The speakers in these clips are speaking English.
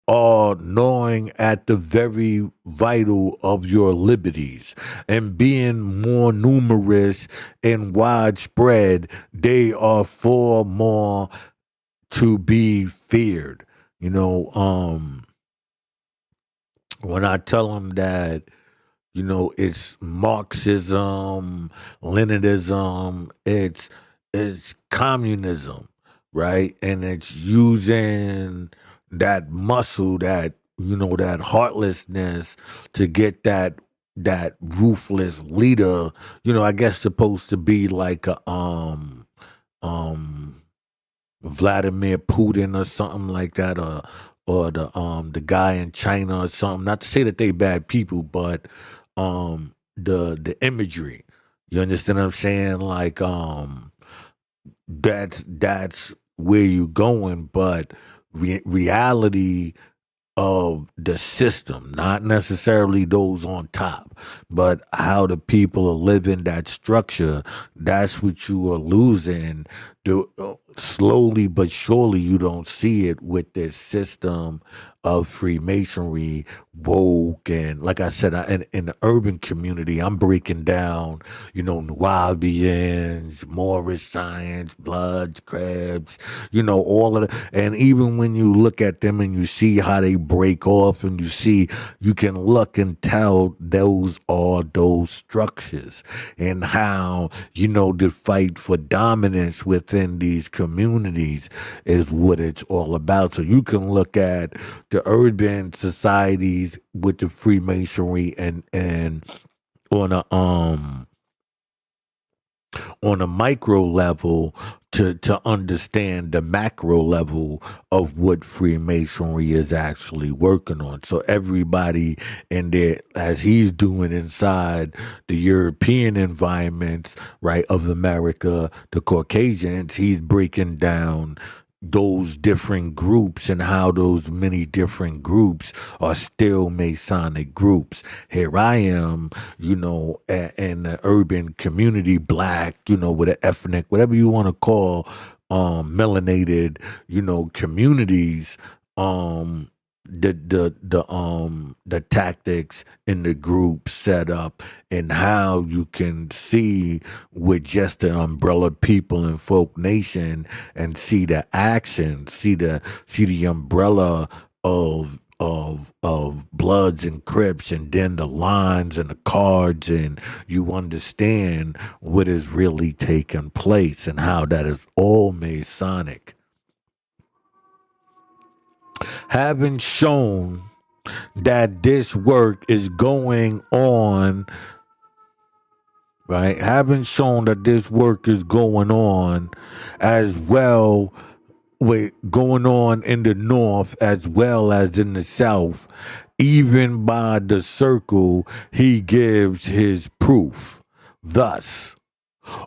are gnawing at the very vital of your liberties, and being more numerous and widespread, they are far more to be feared. You know, when I tell them that, it's Marxism, Leninism, it's communism, right? And it's using that muscle, that heartlessness to get that ruthless leader, I guess supposed to be like a um Vladimir Putin or something like that, or the guy in China or something. Not to say that they bad people, but the imagery. You understand what I'm saying? Like that's where you're going, but reality of the system, not necessarily those on top, but how the people are living that structure. That's what you are losing. Slowly but surely, you don't see it with this system of Freemasonry, woke, and like I said, in the urban community, I'm breaking down, Nubians, Morris Science, Bloods, Krebs, all of the, and even when you look at them and you see how they break off, and you can look and tell those are those structures, and how, the fight for dominance within these communities is what it's all about. So you can look at the urban societies with the Freemasonry, and on a um on a micro level, to understand the macro level of what Freemasonry is actually working on. So everybody in there, as he's doing inside the European environments, right, of America, the Caucasians, he's breaking down those different groups and how those many different groups are still Masonic groups. Here I am, in the urban community, black, with an ethnic, whatever you want to call, melanated, communities, um, the tactics in the group set up, and how you can see with just the umbrella people and folk nation, and see the action, see the umbrella of Bloods and Crips, and then the lines and the cards, and you understand what is really taking place, and how that is all Masonic. Having shown that this work is going on, right? Having shown that this work is going on as well, going on in the north as well as in the south, even by the circle, he gives his proof. Thus,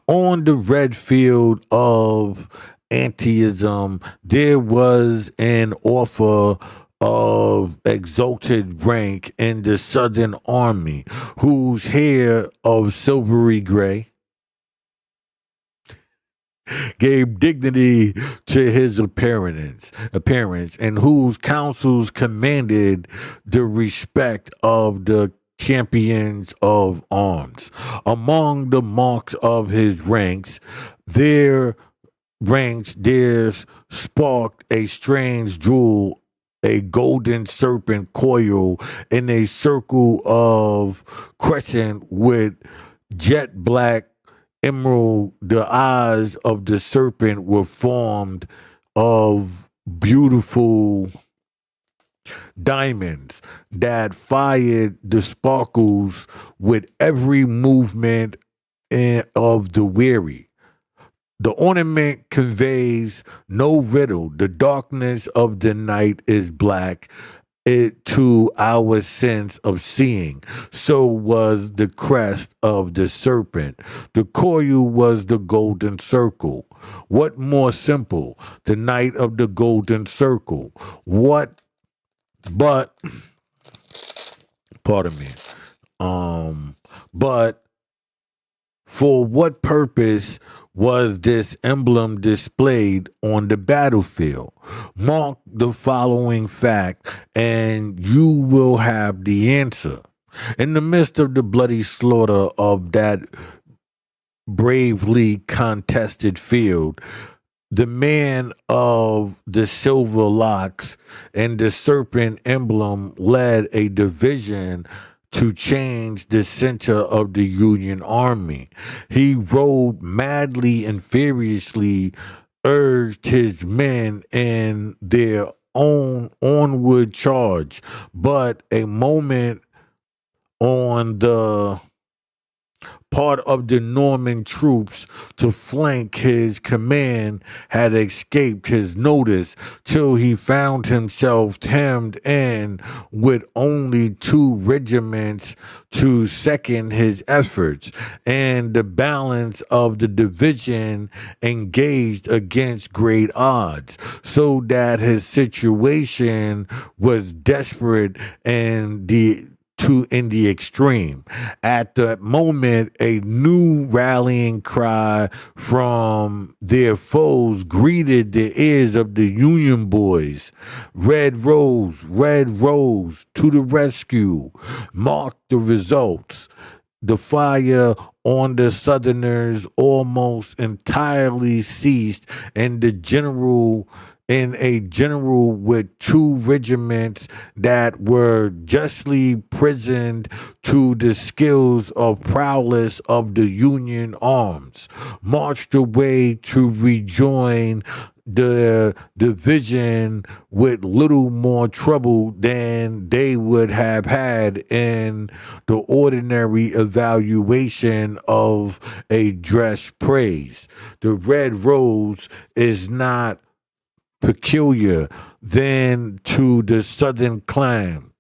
on the red field of antiism, there was an offer of exalted rank in the Southern Army, whose hair of silvery gray gave dignity to his appearance, and whose counsels commanded the respect of the champions of arms. Among the marks of his there sparked a strange jewel, a golden serpent coil in a circle of crescent with jet black emerald. The eyes of the serpent were formed of beautiful diamonds that fired the sparkles with every movement of the weary. The ornament conveys no riddle. The darkness of the night is black it to our sense of seeing. So was the crest of the serpent. The coil was the golden circle. What more simple? The night of the golden circle. What but pardon me. But for what purpose was this emblem displayed on the battlefield? Mark the following fact, and you will have the answer. In the midst of the bloody slaughter of that bravely contested field, the man of the silver locks and the serpent emblem led a division to change the center of the Union Army. He rode madly and furiously, urged his men in their own onward charge, but a moment on the part of the Norman troops to flank his command had escaped his notice till he found himself hemmed in with only 2 regiments to second his efforts, and the balance of the division engaged against great odds, so that his situation was desperate and in the extreme. At that moment, a new rallying cry from their foes greeted the ears of the Union boys. Red Rose, to the rescue. Mark the results. The fire on the Southerners almost entirely ceased, and a general with 2 regiments that were justly prisoned to the skills of prowess of the Union arms, marched away to rejoin the division with little more trouble than they would have had in the ordinary evaluation of a dress praise. The Red Rose is not peculiar than to the southern clan.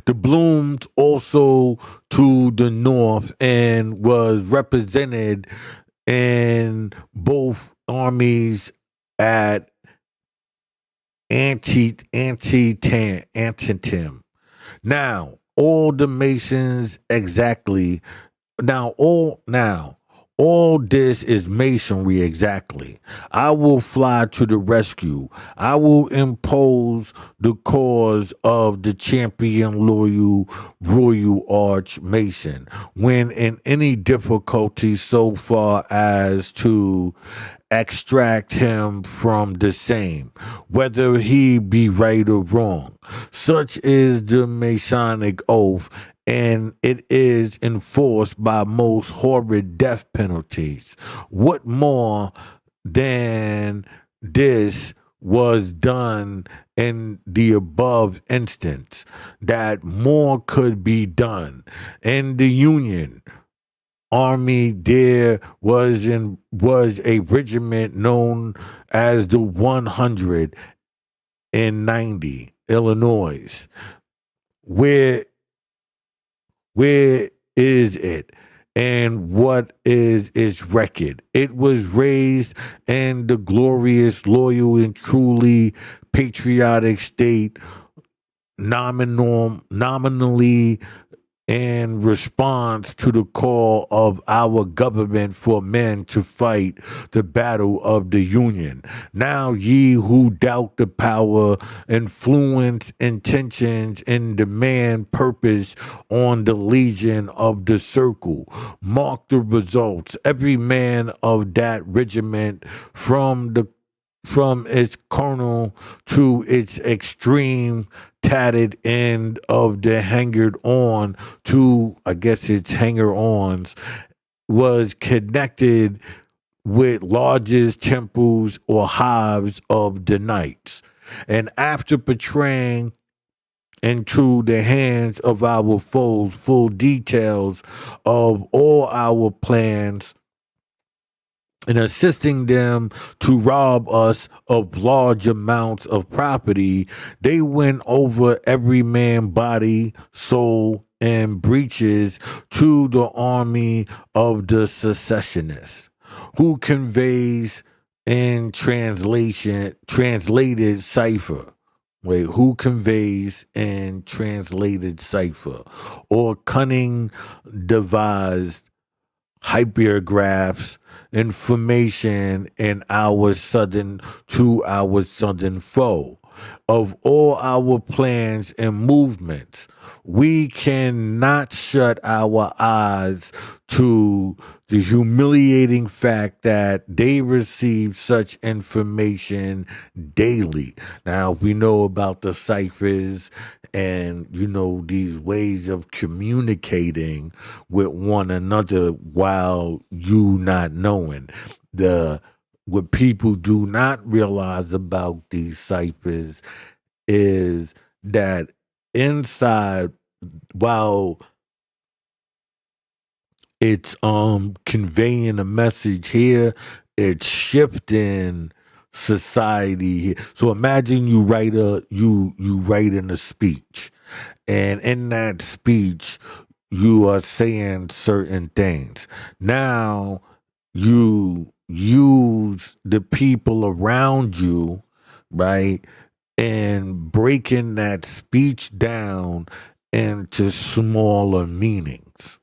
The blooms also to the north and was represented in both armies at Antietam. Now, all the Masons exactly all this is masonry exactly. I will fly to the rescue. I will impose the cause of the champion loyal royal arch mason when in any difficulty so far as to extract him from the same, whether he be right or wrong. Such is the Masonic oath, and it is enforced by most horrid death penalties. What more than this was done in the above instance, that more could be done. In the Union Army there was a regiment known as the 190 Illinois. Where is it? And what is its record? It was raised in the glorious, loyal, and truly patriotic state, nominally in response to the call of our government for men to fight the battle of the Union. Now ye who doubt the power, influence, intentions, and demand purpose on the legion of the circle, mark the results. Every man of that regiment from its colonel to its extreme tatted end of the hangered on to, I guess it's hanger ons, was connected with lodges, temples, or hives of the knights. And after betraying into the hands of our foes full details of all our plans, and assisting them to rob us of large amounts of property, they went over every man's body, soul, and breeches to the army of the secessionists, who conveys in translated cipher. Wait, who conveys in translated cipher or cunning devised hypergraphs information in our southern to our southern foe of all our plans and movements. We cannot shut our eyes to the humiliating fact that they receive such information daily. Now, we know about the ciphers and, these ways of communicating with one another while you not knowing. The What people do not realize about these ciphers is that inside, while it's conveying a message here, it's shifting society here. So imagine you write in a speech, and in that speech you are saying certain things. Now you use the people around you, right? And breaking that speech down into smaller meanings,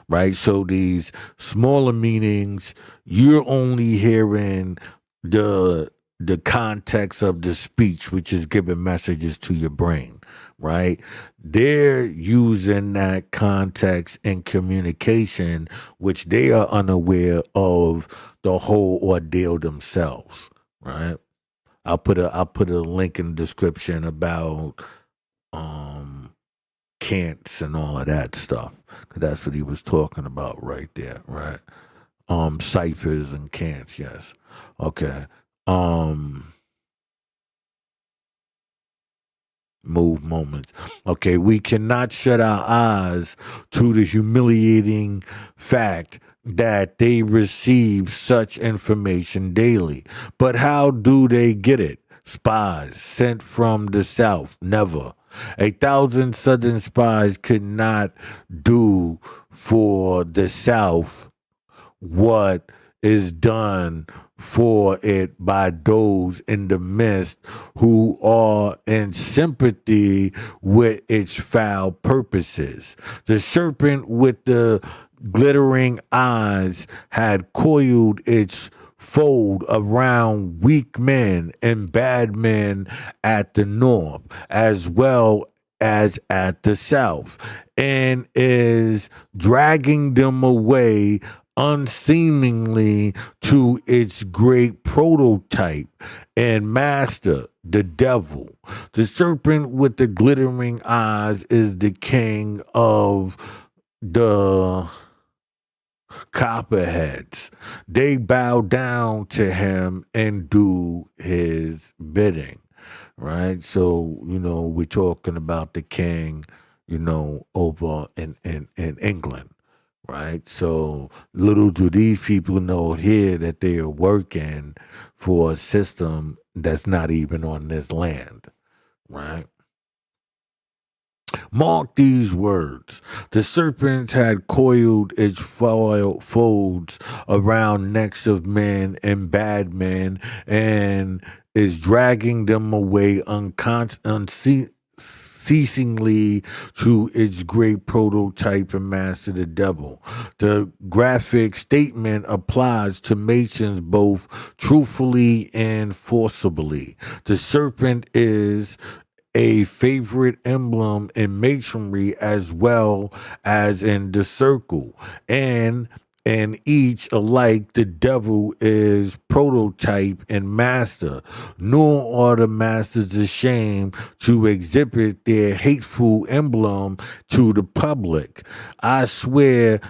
right? So these smaller meanings, you're only hearing the the context of the speech, which is giving messages to your brain, right? They're using that context in communication, which they are unaware of the whole ordeal themselves, right? I'll put a link in the description about um cants and all of that stuff. 'Cause that's what he was talking about right there, right? Ciphers and cants, yes. Okay. Um Move moments. Okay, we cannot shut our eyes to the humiliating fact that they receive such information daily. But how do they get it? Spies sent from the South? Never. 1,000 Southern spies could not do for the South what is done for it by those in the midst who are in sympathy with its foul purposes. The serpent with the glittering eyes had coiled its fold around weak men and bad men at the north as well as at the south, and is dragging them away unseemingly to its great prototype and master, the devil. The serpent with the glittering eyes is the king of the copperheads. They bow down to him and do his bidding, right? So, we're talking about the king, over in England, right? So little do these people know here that they are working for a system that's not even on this land, right? Mark these words. The serpent had coiled its folds around necks of men and bad men and is dragging them away unceasingly to its great prototype and master, the devil. The graphic statement applies to Masons both truthfully and forcibly. The serpent is a favorite emblem in masonry as well as in the circle, and each alike the devil is prototype and master, nor are the masters ashamed to exhibit their hateful emblem to the public. I swear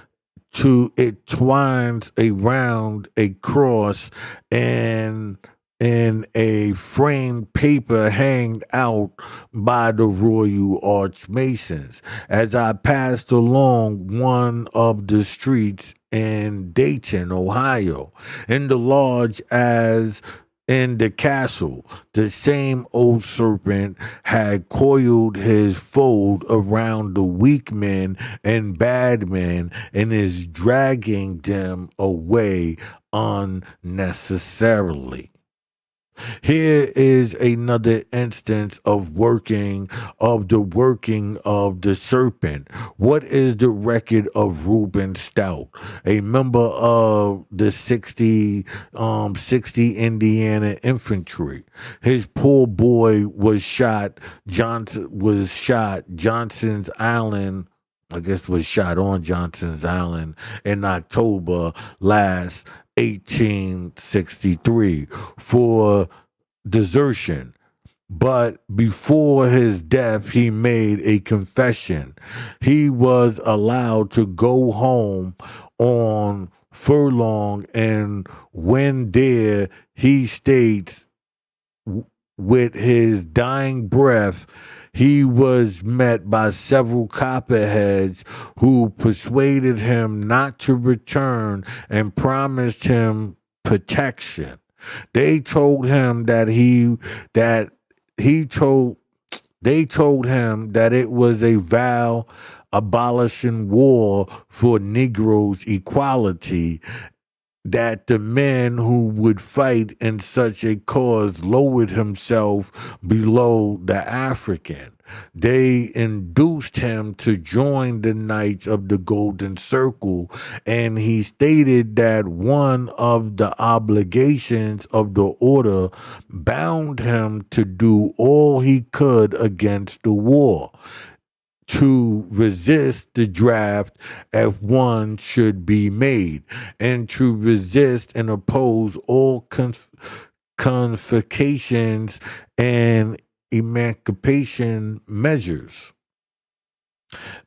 to it twines around a cross and in a framed paper hanged out by the Royal Archmasons. As I passed along one of the streets in Dayton, Ohio, in the lodge as in the castle, the same old serpent had coiled his fold around the weak men and bad men and is dragging them away unnecessarily. Here is another instance of the working of the serpent. What is the record of Reuben Stout, a member of the 60 Indiana Infantry? His poor boy was shot. Johnson's Island. I guess was shot on Johnson's Island in October last 1863 for desertion. But before his death, he made a confession. He was allowed to go home on furlong, and when there, he states with his dying breath, he was met by several copperheads who persuaded him not to return and promised him protection. They told him that he told they told him that it was a vow abolishing war for Negroes' equality, that the man who would fight in such a cause lowered himself below the African. They induced him to join the Knights of the Golden Circle, and he stated that one of the obligations of the order bound him to do all he could against the war, to resist the draft if one should be made, and to resist and oppose all confiscations and emancipation measures.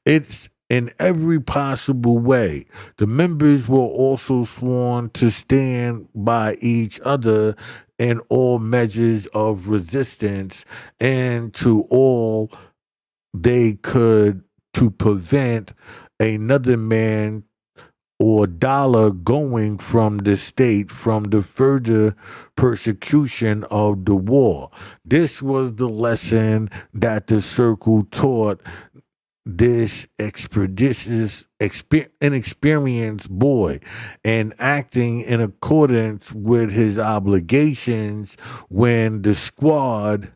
It's in every possible way. The members were also sworn to stand by each other in all measures of resistance and to all they could to prevent another man or dollar going from the state from the further persecution of the war. This was the lesson that the circle taught this inexperienced boy, and acting in accordance with his obligations when the squad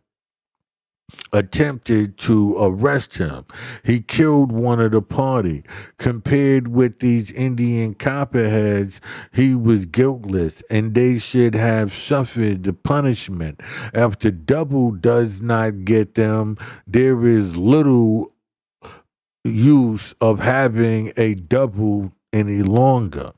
attempted to arrest him. He killed one of the party. Compared with these Indian copperheads, he was guiltless, and they should have suffered the punishment. If the double does not get them, there is little use of having a double any longer.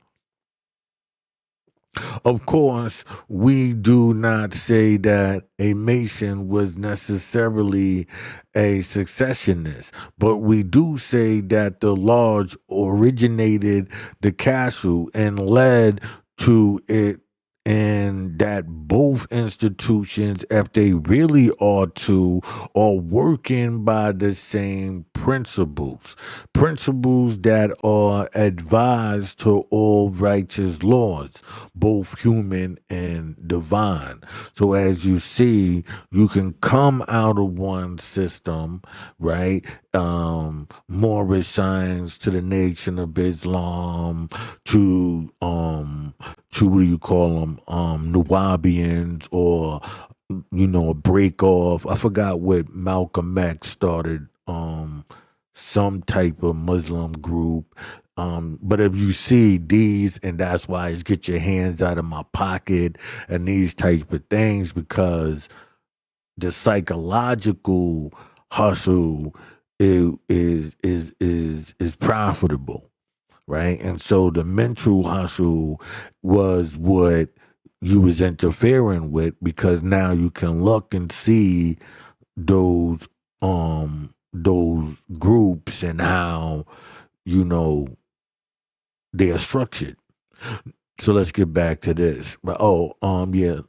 Of course, we do not say that a Mason was necessarily a successionist, but we do say that the lodge originated the castle and led to it, and that both institutions, if they really are to, are working by the same principles that are advised to all righteous laws, both human and divine. So as you see, you can come out of one system, right? Moorish signs to the Nation of Islam, to what do you call them, Nuwabians, or a break off. I forgot what Malcolm X started, some type of Muslim group. But if you see these, and that's why it's get your hands out of my pocket and these type of things, because the psychological hustle is profitable, right? And so the mental hustle was what you was interfering with, because now you can look and see those groups and how you know they are structured. So let's get back to this. But yeah.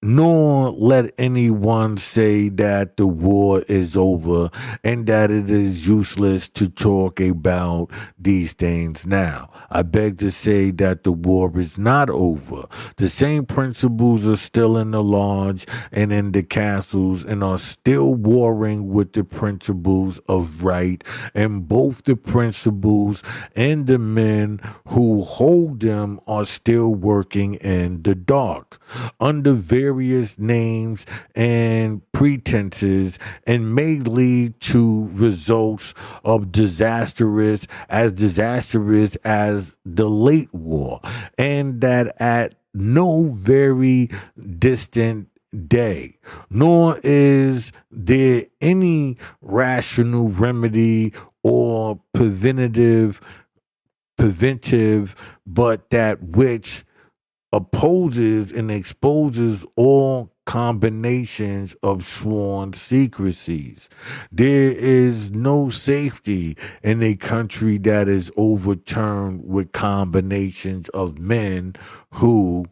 nor let anyone say that the war is over and that it is useless to talk about these things now. I beg to say that the war is not over. The same principles are still in the lodge and in the castles and are still warring with the principles of right, and both the principles and the men who hold them are still working in the dark under various names and pretenses, and may lead to results of disastrous as the late war, and that at no very distant day, nor is there any rational remedy or preventive, but that which opposes and exposes all combinations of sworn secrecies. There is no safety in a country that is overturned with combinations of men who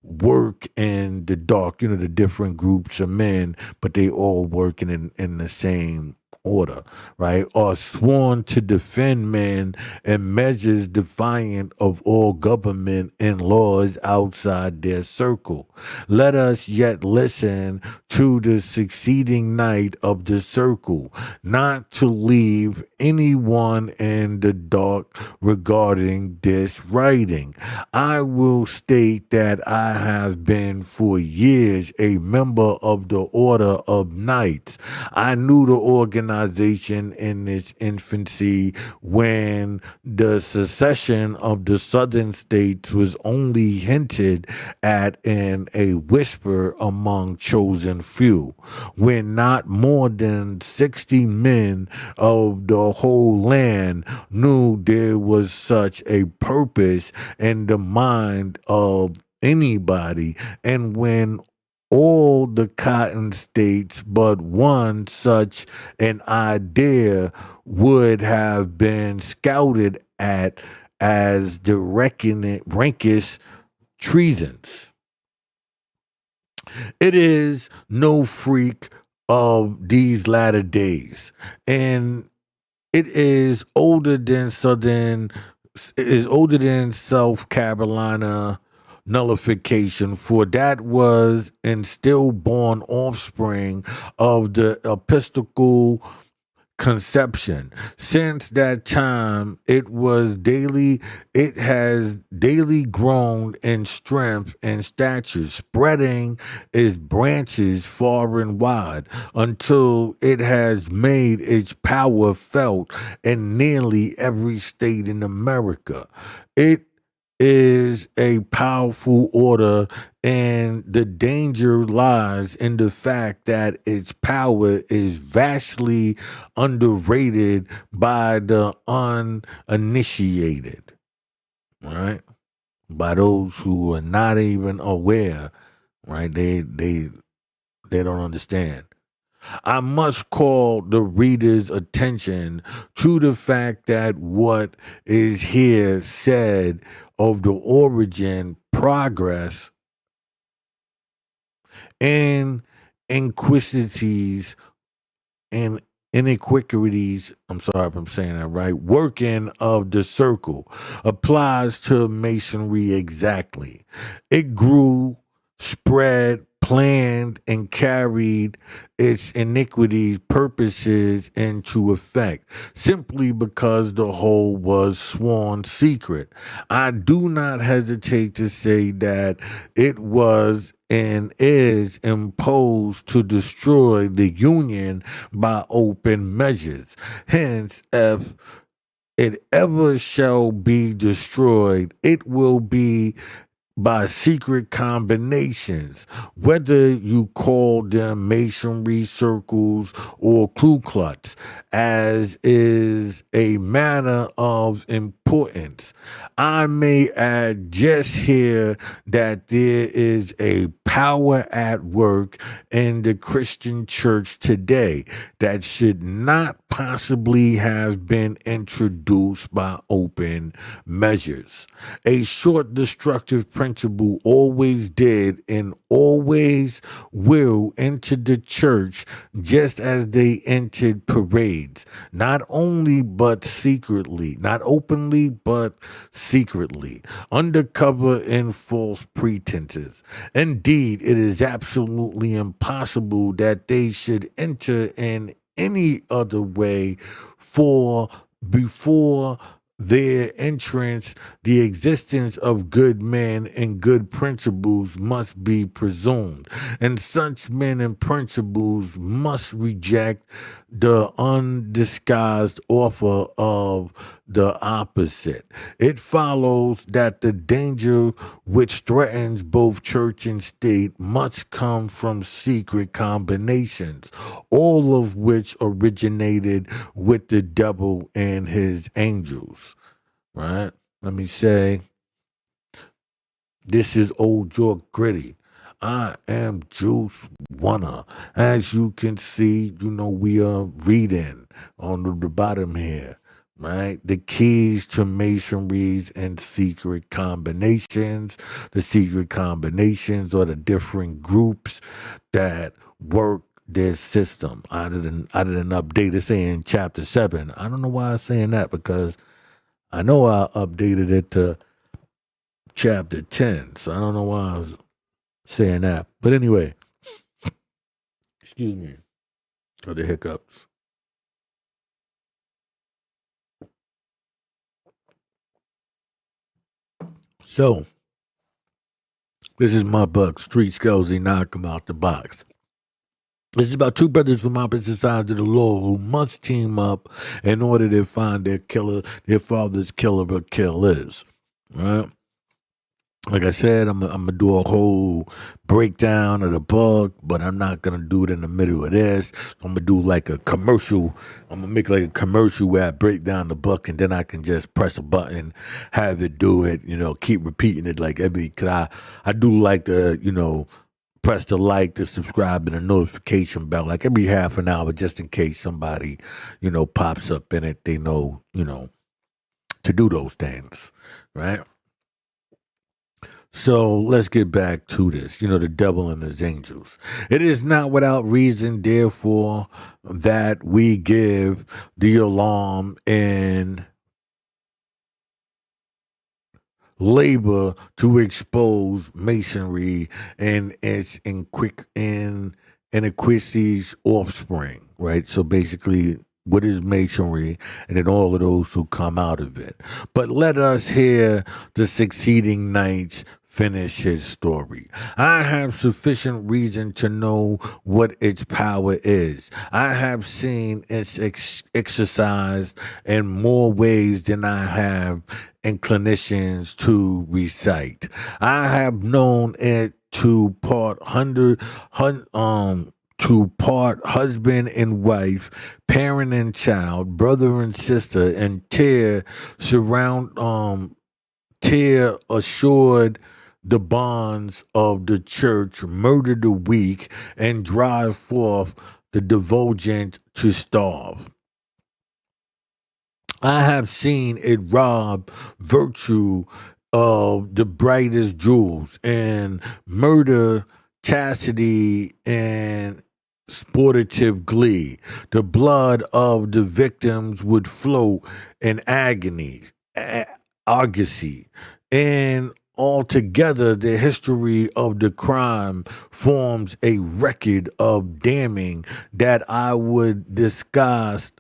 work in the dark, the different groups of men, but they all working in the same order, right? Are sworn to defend men and measures defiant of all government and laws outside their circle. Let us yet listen to the succeeding night of the circle, not to leave anyone in the dark regarding this writing. I will state that I have been for years a member of the Order of Knights. I knew the organization in its infancy when the secession of the southern states was only hinted at in a whisper among chosen few, when not more than 60 men of the whole land knew there was such a purpose in the mind of anybody, and when all the cotton states but one such an idea would have been scouted at as the rankest treasons. It is no freak of these latter days, and it is older than South Carolina nullification, for that was and stillborn offspring of the Episcopal conception. Since that time it has daily grown in strength and stature, spreading its branches far and wide until it has made its power felt in nearly every state in America. It is a powerful order, and the danger lies in the fact that its power is vastly underrated by the uninitiated, right? By those who are not even aware, right? They don't understand. I must call the reader's attention to the fact that what is here said of the origin, progress, and inquisitives and iniquities, I'm sorry if I'm saying that right, working of the circle applies to masonry exactly. It grew, spread, planned, and carried its iniquities purposes into effect simply because the whole was sworn secret. I do not hesitate to say that it was and is imposed to destroy the union by open measures. Hence, if it ever shall be destroyed, it will be by secret combinations, whether you call them masonry circles or Ku Klux, as is a matter of importance. I may add just here that there is a power at work in the Christian church today that should not possibly have been introduced by open measures. A short destructive principle always did and always will enter the church just as they entered parades, not only but secretly, not openly but secretly, undercover in false pretenses. Indeed, it is absolutely impossible that they should enter in any other way, for before their entrance, the existence of good men and good principles must be presumed, and such men and principles must reject the undisguised offer of the opposite. It follows that the danger which threatens both church and state must come from secret combinations, all of which originated with the devil and his angels. Right? Let me say, this is Old York Gritty. I am Juice Wanna. As you can see, we are reading on the bottom here, right? The keys to masonries and secret combinations. The secret combinations are the different groups that work their system. I did an update it saying chapter 7. I don't know why I'm saying that, because I know I updated it to chapter 10, so I don't know why I was saying that. But anyway, excuse me for the hiccups. So, this is my book, Street Skells, Knock 'em Out the Box. This is about two brothers from opposite sides of the law who must team up in order to find their father's killer or killers. Right? Like I said, I'm gonna do a whole breakdown of the book, but I'm not gonna do it in the middle of this. I'm gonna do like a commercial. I'm gonna make like a commercial where I break down the book, and then I can just press a button, have it do it. Keep repeating it like every. Cause I do like to press the like, the subscribe, and the notification bell like every half an hour, just in case somebody pops up in it. They know to do those things, right? So let's get back to this. The devil and his angels. It is not without reason, therefore, that we give the alarm and labor to expose masonry and its iniquities offspring, right? So basically, what is masonry, and then all of those who come out of it. But let us hear the succeeding knights finish his story. I have sufficient reason to know what its power is. I have seen its exercised in more ways than I have inclinations to recite. I have known it to part husband and wife, parent and child, brother and sister, and tear assured the bonds of the church, murder the weak, and drive forth the divulgent to starve. I have seen it rob virtue of the brightest jewels and murder chastity and sportive glee. The blood of the victims would float in agony, argosy, and altogether the history of the crime forms a record of damning that I would discuss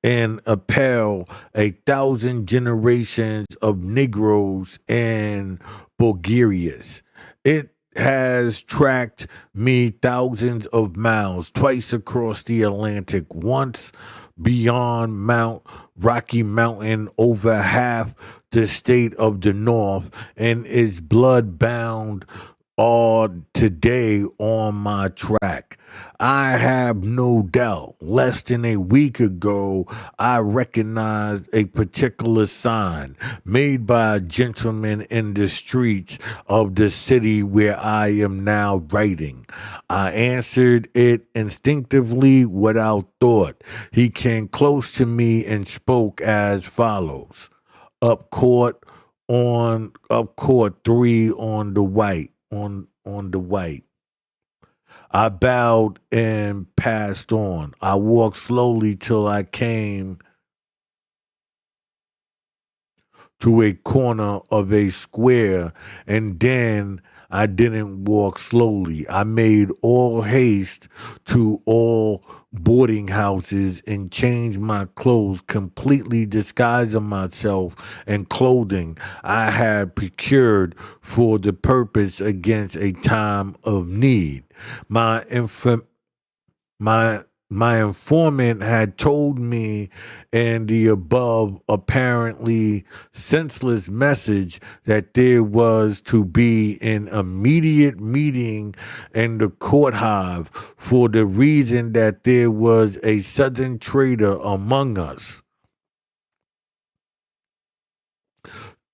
and appel 1,000 generations of Negroes and Bulgarians. It has tracked me thousands of miles, twice across the Atlantic, once beyond Mount Rocky Mountain, over half the state of the North, and is blood bound are today on my track. I have no doubt. Less than a week ago, I recognized a particular sign made by a gentleman in the streets of the city where I am now writing. I answered it instinctively without thought. He came close to me and spoke as follows. Up court 3 on the white on the white. I bowed and passed on. I walked slowly till I came to a corner of a square, and then I didn't walk slowly. I made all haste to all boarding houses and changed my clothes, completely disguising myself in clothing I had procured for the purpose against a time of need. My inf- my informant had told me in the above apparently senseless message that there was to be an immediate meeting in the court hive for the reason that there was a southern trader among us.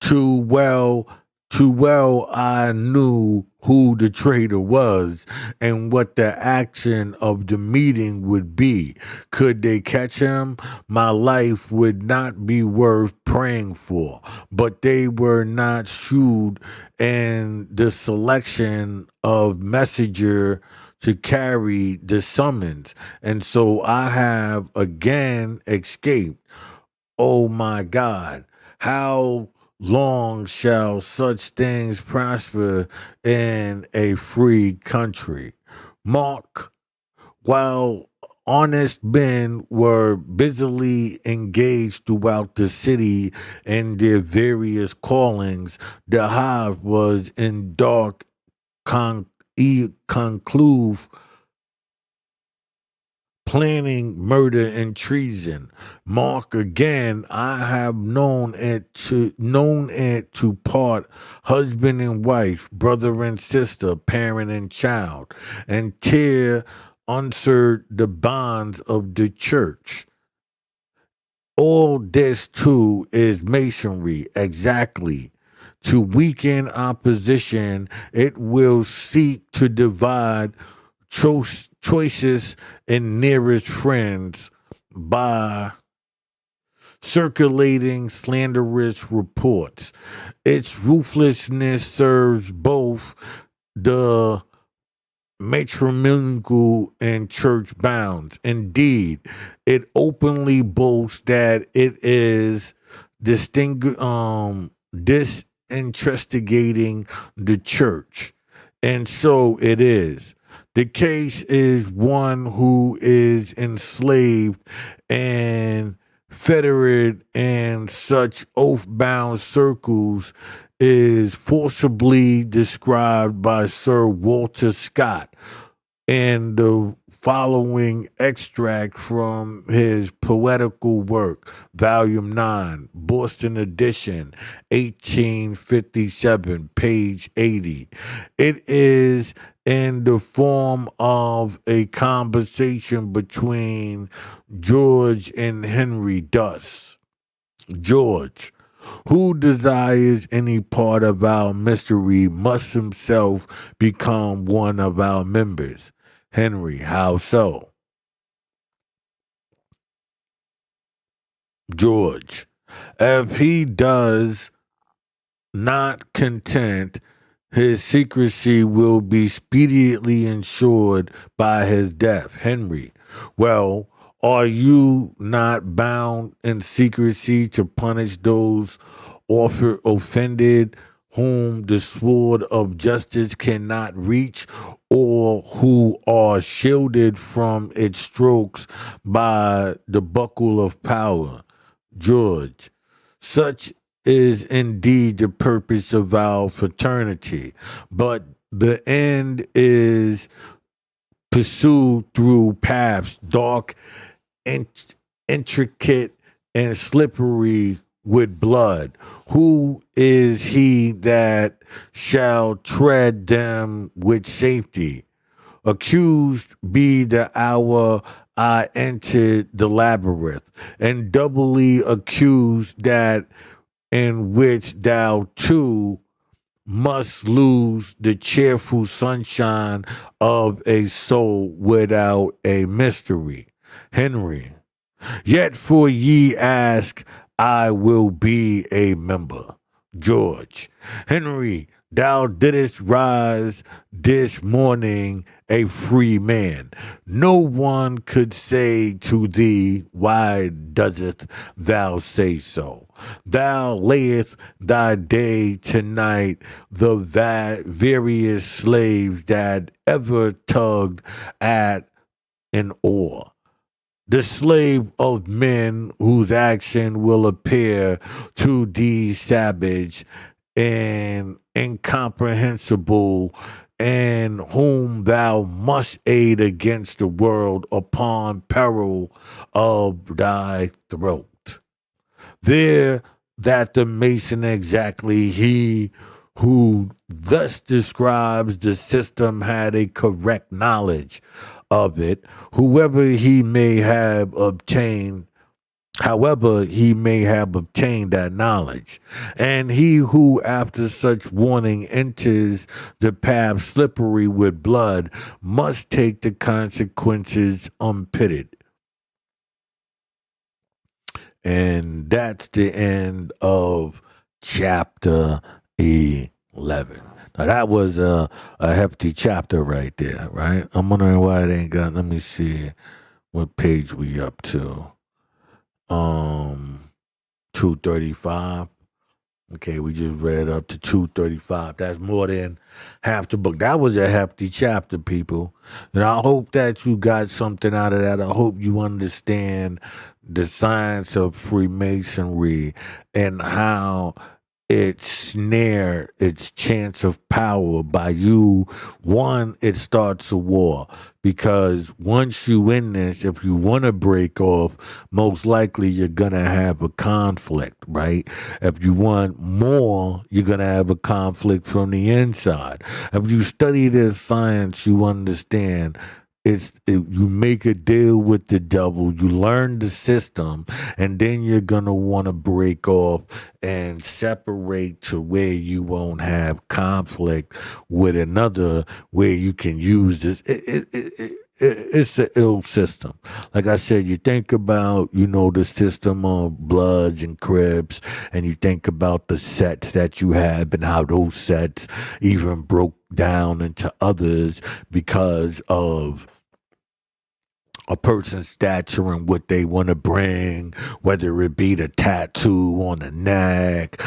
Too well, too well I knew who the traitor was and what the action of the meeting would be. Could they catch him? My life would not be worth praying for. But they were not shrewd in the selection of messenger to carry the summons. And so I have again escaped. Oh my God, how long shall such things prosper in a free country? Mark, while honest men were busily engaged throughout the city in their various callings, the hive was in dark concluve planning murder and treason. Mark again, I have known it to part husband and wife, brother and sister, parent and child, and tear unsert the bonds of the church. All this too is masonry, exactly. To weaken opposition, it will seek to divide choices and nearest friends by circulating slanderous reports. Its ruthlessness serves both the matrimonial and church bounds. Indeed, it openly boasts that it is disinvestigating the church. And so it is. The case is one who is enslaved and fettered in such oath-bound circles is forcibly described by Sir Walter Scott in the following extract from his poetical work, Volume 9, Boston edition, 1857, page 80. It is in the form of a conversation between George and Henry thus. George, who desires any part of our mystery must himself become one of our members. Henry, how so? George, if he does not content, his secrecy will be speedily ensured by his death. Henry, well, are you not bound in secrecy to punish those offended whom the sword of justice cannot reach, or who are shielded from its strokes by the buckle of power? George, such is indeed the purpose of our fraternity, but the end is pursued through paths dark, in- intricate, and slippery, with blood. Who is he that shall tread them with safety? Accused be the hour I entered the labyrinth, and doubly accused that in which thou too must lose the cheerful sunshine of a soul without a mystery. Henry. Yet for ye ask, I will be a member. George. Henry, thou didst rise this morning a free man. No one could say to thee, why doesn't thou say so? Thou layest thy day tonight, the various slaves that ever tugged at an oar, the slave of men whose action will appear to thee savage and incomprehensible, and whom thou must aid against the world upon peril of thy throat. There that the mason exactly he who thus describes the system had a correct knowledge of it, whoever he may have obtained however he may have obtained that knowledge. And he who after such warning enters the path slippery with blood must take the consequences unpitted. And that's the end of chapter 11. Now that was a hefty chapter right there, right? I'm wondering why it ain't got, let me see what page we up to. 235. Okay, we just read up to 235. That's more than half the book. That was a hefty chapter, people. And I hope that you got something out of that. I hope you understand the science of Freemasonry and how it snare its chance of power by you. One, it starts a war, because once you in this, if you want to break off, most likely you're gonna have a conflict, right? If you want more, you're gonna have a conflict from the inside. If you study this science, you understand you make a deal with the devil, you learn the system, and then you're gonna want to break off and separate to where you won't have conflict with another, where you can use this. It's an ill system. Like I said, you think about, the system of Bloods and Crips, and you think about the sets that you have and how those sets even broke down into others because of a person's stature and what they want to bring, whether it be the tattoo on the neck,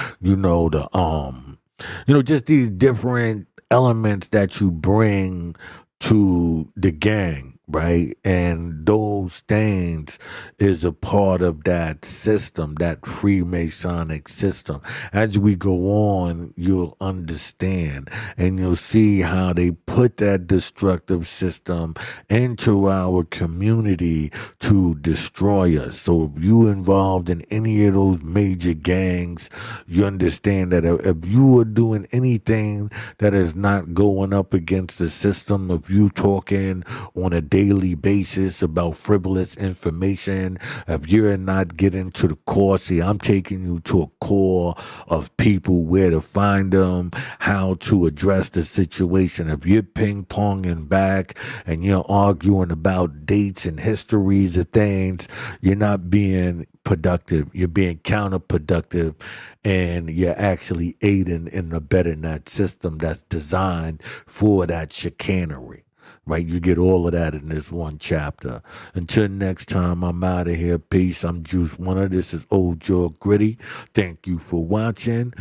just these different elements that you bring to the gang, right? And those things is a part of that system, that Freemasonic system. As we go on, you'll understand and you'll see how they put that destructive system into our community to destroy us. So if you involved in any of those major gangs, you understand that if you are doing anything that is not going up against the system, of you talking on a daily basis about frivolous information, if you're not getting to the core, see, I'm taking you to a core of people, where to find them, how to address the situation. If you're ping-ponging back and you're arguing about dates and histories of things, you're not being productive. You're being counterproductive, and you're actually aiding and abetting that system that's designed for that chicanery. Right? You get all of that in this one chapter. Until next time, I'm out of here. Peace. I'm Juice Wonder. This is Old Joe Gritty. Thank you for watching.